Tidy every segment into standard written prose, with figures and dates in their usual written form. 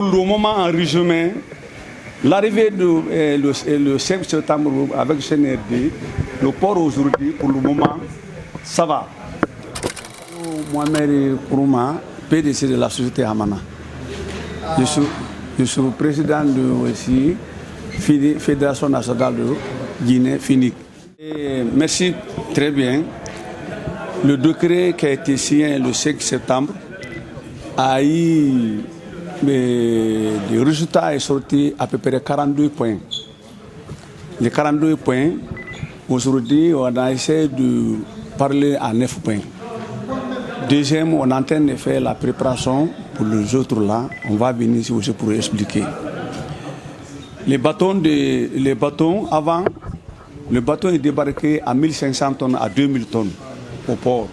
Pour le moment, en résumé, l'arrivée le 5 septembre avec le CNRD, le port aujourd'hui, pour le moment, ça va. Mohamed Kourouma, PDC de la société Amana. Je suis le président de la Fédération nationale de Guinée, FINIC. Merci, très bien. Le décret qui a été signé le 5 septembre a eu le résultat est sorti à peu près 42 points. Les 42 points, aujourd'hui, on a essayé de parler à 9 points. Deuxième, on est en train de faire la préparation pour les autres là. On va venir ici aussi pour expliquer. Les bâtons avant, le bâton est débarqué à 1500 tonnes à 2000 tonnes au port.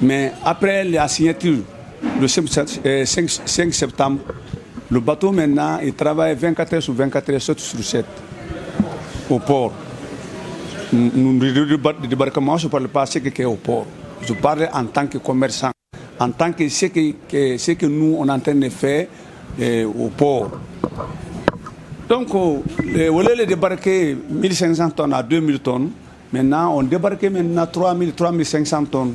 Mais après la signature, le 5 septembre, le bateau maintenant, il travaille 24 heures sur 24 heures, 7 sur 7 au port. Le débarquement, je ne parle pas de ce qui est au port. Je parle en tant que commerçant, en tant que ce que nous, on est en train de faire au port. Donc, au lieu de débarquer 1500 tonnes à 2000 tonnes, maintenant, on débarque maintenant 3000, 3500 tonnes.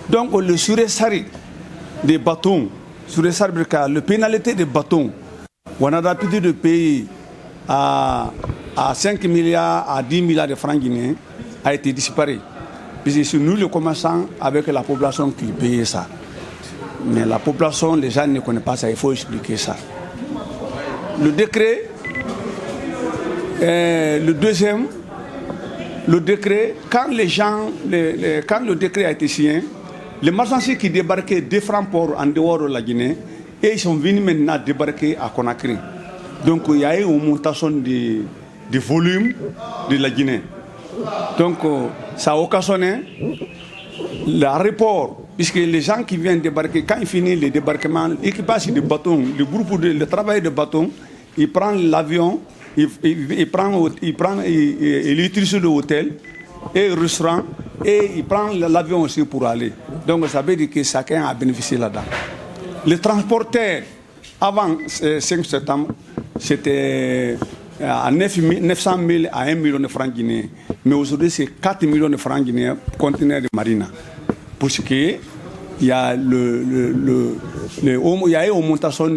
Donc, le suressarit des bâtons, le pénalité des bâtons, on a l'habitude de payer à 5 milliards, à 10 milliards de francs guinéens, a été disparu. Puisque c'est nous, les commerçants, avec la population qui paye ça. Mais la population, les gens ne connaissent pas ça, il faut expliquer ça. Le décret, le deuxième, le décret, quand le décret a été signé, les marchandises qui débarquaient des francs ports en dehors de la Guinée, et ils sont venus maintenant débarquer à Conakry. Donc il y a eu une augmentation du volume de la Guinée. Donc ça a occasionné l'aéroport, puisque les gens qui viennent débarquer, quand ils finissent le débarquement, l'équipage du bâton, le travail de bâton, ils prennent l'avion, ils utilisent l'hôtel et le restaurant, et ils prennent l'avion aussi pour aller. Donc ça veut dire que chacun a bénéficié là-dedans. Les transporteurs, avant 5 septembre, c'était à 900 000 à 1 million de francs guinéens. Mais aujourd'hui, c'est 4 millions de francs guinéens conteneurs de marina. Parce qu'il y a il y a une augmentation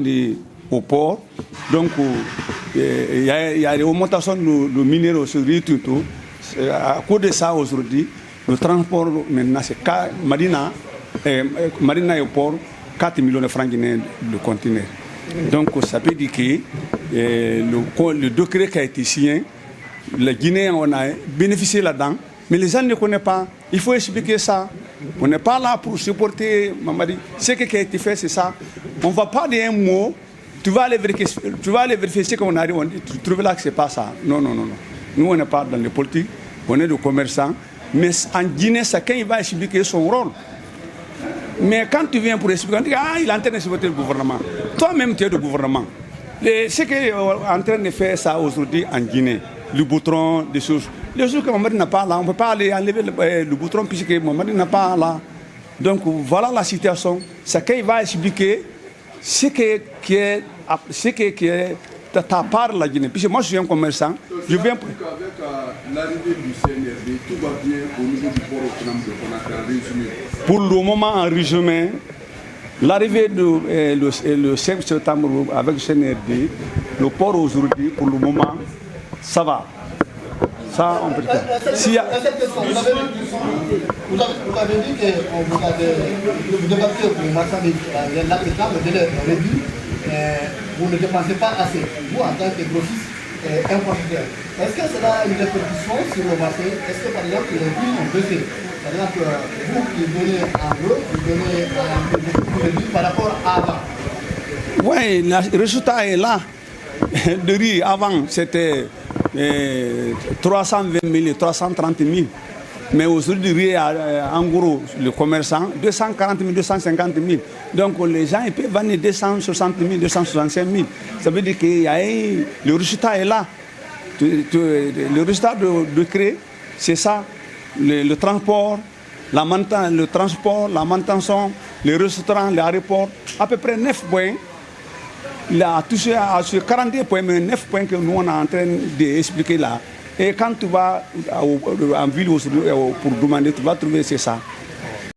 au port. Donc, il y a une augmentation de minéraux sur le tout. À cause de ça, aujourd'hui, le transport, maintenant, c'est marina et port, 4 millions de francs guinéens de conteneurs. Donc, ça peut dire que le décret qui a été signé, les Guinéens on a bénéficié là-dedans, mais les gens ne connaissent pas. Il faut expliquer ça. On n'est pas là pour supporter Mamadi. Ce qui a été fait, c'est ça. On ne va pas dire un mot. Tu vas aller vérifier ce qu'on a dit. Tu trouves là que ce n'est pas ça. Non. Nous, on n'est pas dans les politiques. On est des commerçants. Mais en Guinée, chacun il va expliquer son rôle. Mais quand tu viens pour expliquer, on dit il est en train de supporter le gouvernement. Toi-même, tu es le gouvernement. Ce qui est en train de faire ça aujourd'hui en Guinée, le boutron, des choses. Les choses que Mamadi n'a pas là, on ne peut pas aller enlever le boutron puisque Mamadi n'a pas là. Donc voilà la situation. Chacun va expliquer ce qui est ta part de la Guinée. Puisque moi je suis un commerçant, je viens pour... Avec l'arrivée du CNRD, tout va bien au niveau du port autonome de Conakry. Pour le moment, en résumé, l'arrivée le 5 septembre avec le CNRD, le port aujourd'hui, pour le moment, ça va. Ça, on peut dire. Vous avez dit que vous débattez pour le marchandise, le délai réduit, vous ne dépensez pas assez. Vous, en tant que grossiste importateur, est-ce que cela a une répercussion sur le marché? Est-ce que par exemple les prix ont baissé? Par exemple, vous qui donnez en gros, vous donnez un réduit par rapport à avant. Oui, le résultat est là. De riz, avant, c'était 320 000, 330 000. Mais aujourd'hui, riz, en gros, le commerçant, 240 000, 250 000. Donc les gens ils peuvent vendre 260 000, 265 000. Ça veut dire que le résultat est là. Le résultat de créer, c'est ça. Le transport, la manutention, les restaurants, les aéroports. à peu près 9 points. Il a touché à ce 42 points, mais 9 points que nous on est en train d'expliquer là. Et quand tu vas en ville pour demander, tu vas trouver c'est ça.